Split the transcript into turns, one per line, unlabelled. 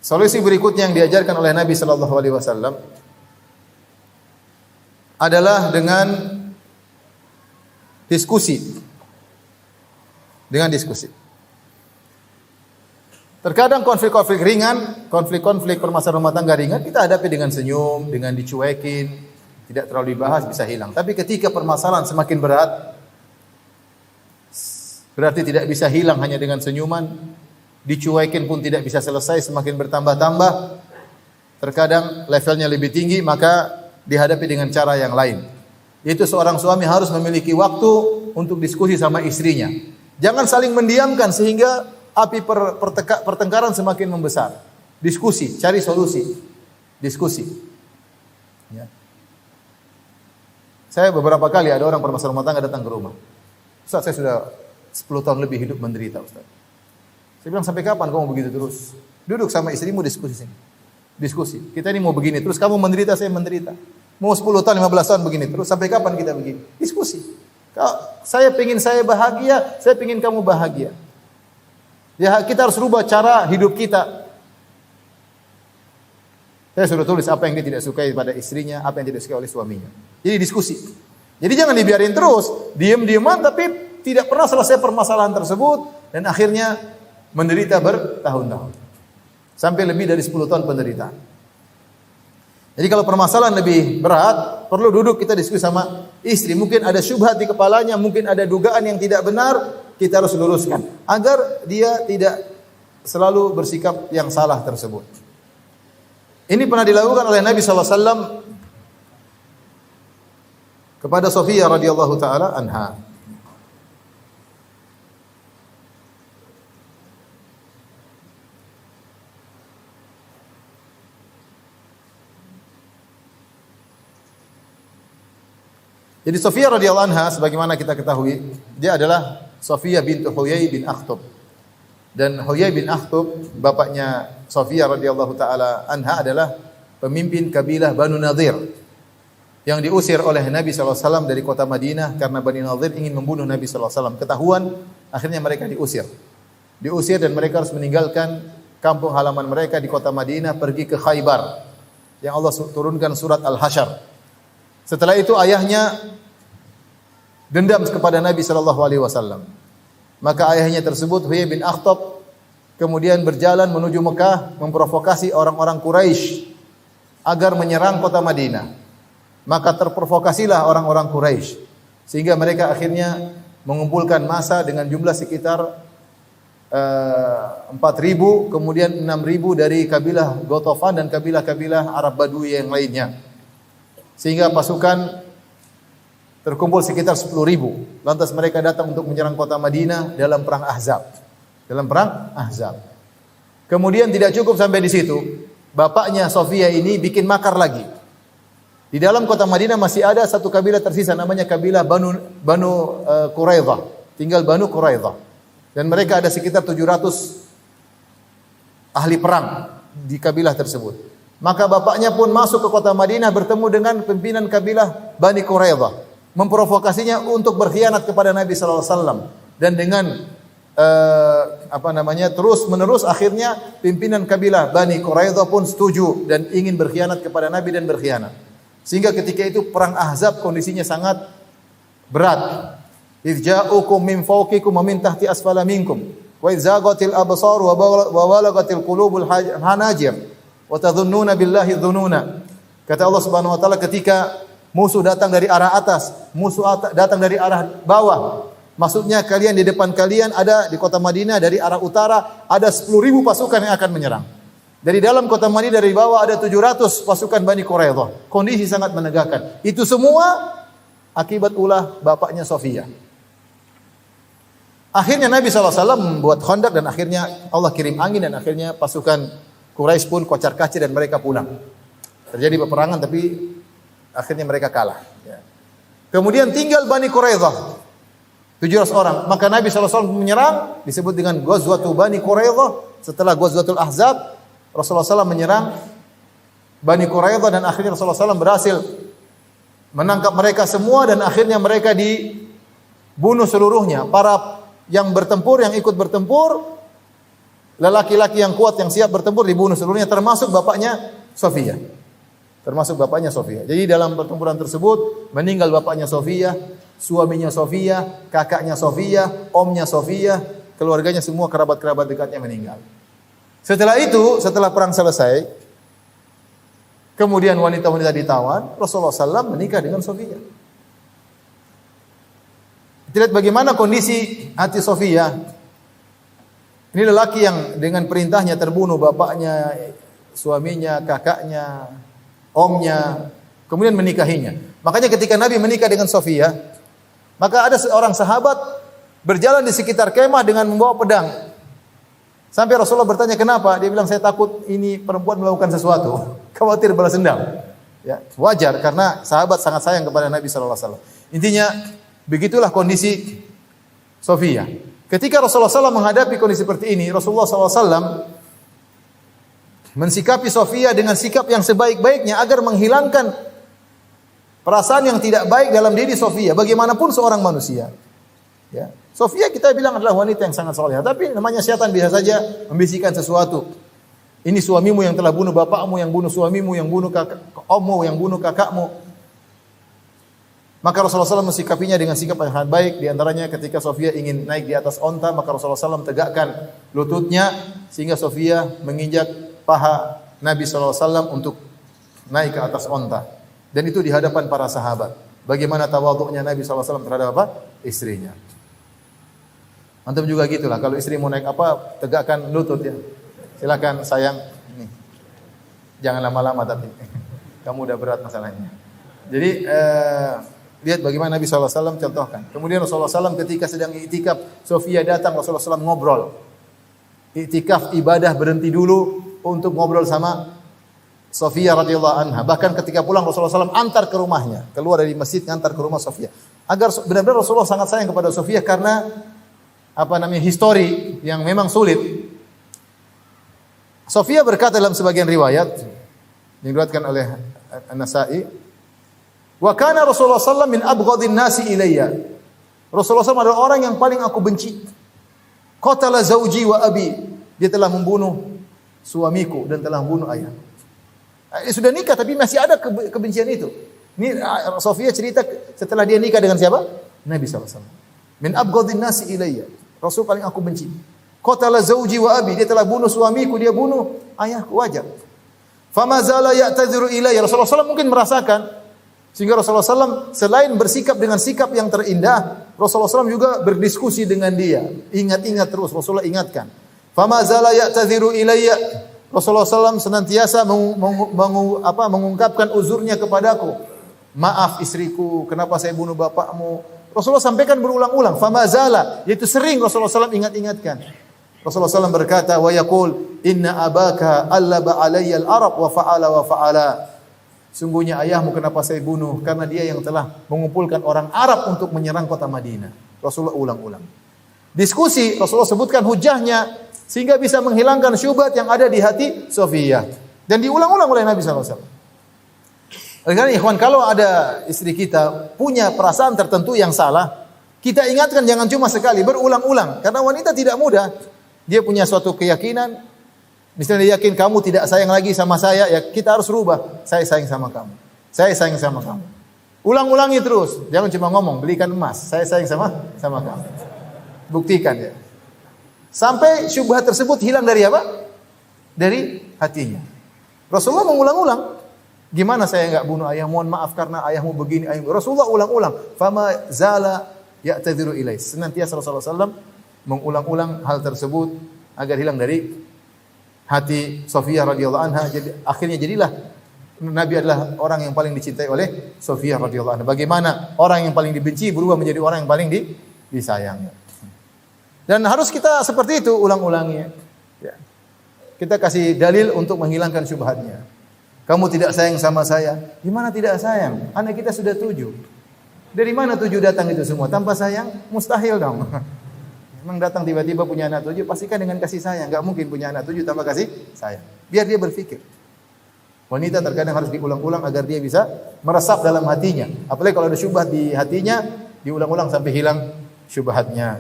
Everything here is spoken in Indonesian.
Solusi berikutnya yang diajarkan oleh Nabi sallallahu alaihi wasallam adalah dengan diskusi. Dengan diskusi. Terkadang konflik-konflik ringan, konflik-konflik permasalahan rumah tangga ringan kita hadapi dengan senyum, dengan dicuekin, tidak terlalu dibahas bisa hilang. Tapi ketika permasalahan semakin berat, berarti tidak bisa hilang hanya dengan senyuman, dicuekin pun tidak bisa selesai, semakin bertambah-tambah. Terkadang levelnya lebih tinggi, maka dihadapi dengan cara yang lain. Yaitu seorang suami harus memiliki waktu untuk diskusi sama istrinya. Jangan saling mendiamkan sehingga api pertengkaran semakin membesar. Diskusi, cari solusi. Diskusi. Ya. Saya beberapa kali ada orang permasalahan rumah tangga datang ke rumah. Ustaz, saya sudah 10 tahun lebih hidup menderita, Ustaz. Saya bilang, sampai kapan kamu begitu terus? Duduk sama istrimu diskusi sini. Diskusi. Kita ini mau begini terus, kamu menderita, saya menderita. Mau 10 tahun, 15 tahun begini terus, sampai kapan kita begini? Diskusi. Saya pengen saya bahagia, saya pengen kamu bahagia. Ya, kita harus rubah cara hidup kita. Saya sudah tulis apa yang dia tidak sukai pada istrinya, apa yang tidak disukai oleh suaminya. Jadi diskusi. Jadi jangan dibiarin terus, diam-diaman tapi tidak pernah selesai permasalahan tersebut dan akhirnya menderita bertahun-tahun. Sampai lebih dari 10 tahun penderitaan. Jadi kalau permasalahan lebih berat, perlu duduk kita diskusi sama istri. Mungkin ada syubhat di kepalanya, mungkin ada dugaan yang tidak benar, kita harus luruskan agar dia tidak selalu bersikap yang salah tersebut. Ini pernah dilakukan oleh Nabi SAW kepada Sofia radhiyallahu taala anha. Jadi Sofia radhiyallahu anha sebagaimana kita ketahui, dia adalah Sofia bintu Huyai bin Akhtab. Dan Huyai bin Akhtab, bapaknya Sofia radhiyallahu taala anha adalah pemimpin kabilah Banu Nadir yang diusir oleh Nabi SAW dari kota Madinah karena Bani Nadir ingin membunuh Nabi SAW. Ketahuan, akhirnya mereka diusir. Diusir dan mereka harus meninggalkan kampung halaman mereka di kota Madinah pergi ke Khaybar yang Allah turunkan surat Al-Hasyr. Setelah itu ayahnya dendam kepada Nabi SAW. Maka ayahnya tersebut, Huyai bin Akhtab, kemudian berjalan menuju Mekah memprovokasi orang-orang Quraisy agar menyerang kota Madinah. Maka terprovokasilah orang-orang Quraisy sehingga mereka akhirnya mengumpulkan massa dengan jumlah sekitar 4.000, kemudian 6.000 dari kabilah Ghatafan dan kabilah-kabilah Arab Badui yang lainnya. Sehingga pasukan terkumpul sekitar 10.000. Lantas mereka datang untuk menyerang kota Madinah dalam perang Ahzab. Dalam perang Ahzab. Kemudian tidak cukup sampai di situ. Bapaknya Sofia ini bikin makar lagi. Di dalam kota Madinah masih ada satu kabilah tersisa namanya kabilah Banu Quraidah. Tinggal Banu Quraidah. Dan mereka ada sekitar 700 ahli perang di kabilah tersebut. Maka bapaknya pun masuk ke kota Madinah bertemu dengan pimpinan kabilah Bani Quraidah, memprovokasinya untuk berkhianat kepada Nabi sallallahu alaihi wasallam dan dengan terus menerus akhirnya pimpinan kabilah Bani Quraidah pun setuju dan ingin berkhianat kepada Nabi dan berkhianat. Sehingga ketika itu perang Ahzab kondisinya sangat berat. Idz ja'ukum min fawqikum wa min tahti asfala minkum wa idz zaghatil absar wa balagatil qulubul hanajir wa tadhunnuna billahi dhununa. Kata Allah Subhanahu wa taala, ketika musuh datang dari arah atas, musuh datang dari arah bawah. Maksudnya kalian di depan kalian ada di kota Madinah dari arah utara ada 10.000 pasukan yang akan menyerang. Dari dalam kota Madinah dari bawah ada 700 pasukan Bani Quraidah. Kondisi sangat menegangkan. Itu semua akibat ulah bapaknya Sofia. Akhirnya Nabi SAW membuat khandak dan akhirnya Allah kirim angin dan akhirnya pasukan Quraisy pun kocar-kacir dan mereka pulang. Terjadi peperangan tapi akhirnya mereka kalah. Ya. Kemudian tinggal Bani Quraidah 700 orang. Maka Nabi SAW menyerang disebut dengan Ghazwatul Bani Quraidah. Setelah Ghazwatul Ahzab Rasulullah SAW menyerang Bani Quraidah dan akhirnya Rasulullah SAW berhasil menangkap mereka semua dan akhirnya mereka dibunuh seluruhnya. Para yang bertempur, yang ikut bertempur Lelaki-laki yang kuat yang siap bertempur dibunuh seluruhnya termasuk bapaknya Sofia. Termasuk bapaknya Sofia. Jadi dalam pertempuran tersebut meninggal bapaknya Sofia, suaminya Sofia, kakaknya Sofia, omnya Sofia, keluarganya semua kerabat-kerabat dekatnya meninggal. Setelah itu, setelah perang selesai, kemudian wanita-wanita ditawan, Rasulullah SAW menikah dengan Sofia. Kita lihat bagaimana kondisi hati Sofia. Ini lelaki yang dengan perintahnya terbunuh bapaknya, suaminya, kakaknya, omnya, kemudian menikahinya. Makanya ketika Nabi menikah dengan Sofia, maka ada seorang sahabat berjalan di sekitar kemah dengan membawa pedang. Sampai Rasulullah bertanya kenapa? Dia bilang saya takut ini perempuan melakukan sesuatu, khawatir balas dendam. Ya, wajar karena sahabat sangat sayang kepada Nabi sallallahu alaihi wasallam. Intinya begitulah kondisi Sofia. Ketika Rasulullah SAW menghadapi kondisi seperti ini, Rasulullah SAW mensikapi Sofia dengan sikap yang sebaik-baiknya agar menghilangkan perasaan yang tidak baik dalam diri Sofia. Bagaimanapun seorang manusia. Ya. Sofia kita bilang adalah wanita yang sangat saleh, tapi namanya syaitan bisa saja membisikkan sesuatu. Ini suamimu yang telah bunuh bapakmu, yang bunuh suamimu, yang bunuh ommu, yang bunuh kakakmu. Maka Rasulullah SAW mensikapinya dengan sikap yang sangat baik. Di antaranya ketika Sofia ingin naik di atas onta, maka Rasulullah SAW tegakkan lututnya sehingga Sofia menginjak paha Nabi SAW untuk naik ke atas onta. Dan itu di hadapan para sahabat. Bagaimana tawaduknya Nabi SAW terhadap apa? Istrinya. Antum juga gitulah. Kalau istri mau naik apa, tegakkan lutut ya. Silakan sayang. Nih. Jangan lama-lama tapi. Kamu udah berat masalahnya. Jadi lihat bagaimana Nabi SAW contohkan. Kemudian Rasulullah SAW ketika sedang i'tikaf, Sofia datang, Rasulullah SAW ngobrol. I'tikaf ibadah berhenti dulu untuk ngobrol sama Sofia radhiyallahu anha. Bahkan ketika pulang Rasulullah SAW antar ke rumahnya, keluar dari masjid antar ke rumah Sofia. Agar benar-benar Rasulullah sangat sayang kepada Sofia karena histori yang memang sulit. Sofia berkata dalam sebagian riwayat yang diriwayatkan oleh An-Nasa'i, wa kana Rasulullah sallallahu min abghadin nasi ilayya. Rasulullah SAW adalah orang yang paling aku benci. Qatala zauji wa abi. Dia telah membunuh suamiku dan telah membunuh ayah. Sudah nikah tapi masih ada kebencian itu. Ini Sofia cerita setelah dia nikah dengan siapa? Nabi SAW. Min abghadin nasi ilayya. Rasul paling aku benci. Qatala zauji wa abi. Dia telah bunuh suamiku, dia bunuh ayahku, wajar. Fama zala ya'tadhiru ilayya. Rasulullah SAW mungkin merasakan. Sehingga Rasulullah SAW selain bersikap dengan sikap yang terindah, Rasulullah SAW juga berdiskusi dengan dia. Ingat-ingat terus, Rasulullah ingatkan. Fama zala ya'tadhiru ilayya. Rasulullah SAW senantiasa mengungkapkan uzurnya kepadaku. Maaf istriku, kenapa saya bunuh bapakmu? Rasulullah sampaikan berulang-ulang. Fama zala, yaitu sering Rasulullah SAW ingat-ingatkan. Rasulullah SAW berkata, wa yaqul inna abaka allaba alayya al-arab wa fa'ala wa fa'ala. Sungguhnya ayahmu kenapa saya bunuh? Karena dia yang telah mengumpulkan orang Arab untuk menyerang kota Madinah. Rasulullah ulang-ulang. Diskusi, Rasulullah sebutkan hujahnya sehingga bisa menghilangkan syubhat yang ada di hati Sofia. Dan diulang-ulang oleh Nabi SAW. Oleh karena ikhwan, kalau ada istri kita punya perasaan tertentu yang salah, kita ingatkan jangan cuma sekali, berulang-ulang. Karena wanita tidak mudah. Dia punya suatu keyakinan. Misalnya dia yakin kamu tidak sayang lagi sama saya, ya kita harus rubah. Saya sayang sama kamu. Saya sayang sama kamu. Ulang-ulangi terus. Jangan cuma ngomong, belikan emas. Saya sayang sama kamu. Buktikan ya. Sampai syubhat tersebut hilang dari apa? Dari hatinya. Rasulullah mengulang-ulang. Gimana saya enggak bunuh ayah? Mohon maaf karena ayahmu begini. Rasulullah ulang-ulang. Fama zala ya'tadhiru ilai. Senantiasa Rasulullah SAW mengulang-ulang hal tersebut agar hilang dari hati Sofia radhiyallahu anha. Jadi akhirnya jadilah Nabi adalah orang yang paling dicintai oleh Sofia radhiyallahu anha. Bagaimana orang yang paling dibenci berubah menjadi orang yang paling disayang. Dan harus kita seperti itu ulang-ulangi. Ya. Kita kasih dalil untuk menghilangkan syubhatnya. Kamu tidak sayang sama saya. Gimana tidak sayang? Anak kita sudah 7. Dari mana 7 datang itu semua? Tanpa sayang? Mustahil dong. Memang datang tiba-tiba punya anak 7, pastikan dengan kasih sayang. Enggak mungkin punya anak 7 tanpa kasih sayang. Biar dia berpikir. Wanita terkadang harus diulang-ulang agar dia bisa meresap dalam hatinya. Apalagi kalau ada syubhat di hatinya, diulang-ulang sampai hilang syubhatnya.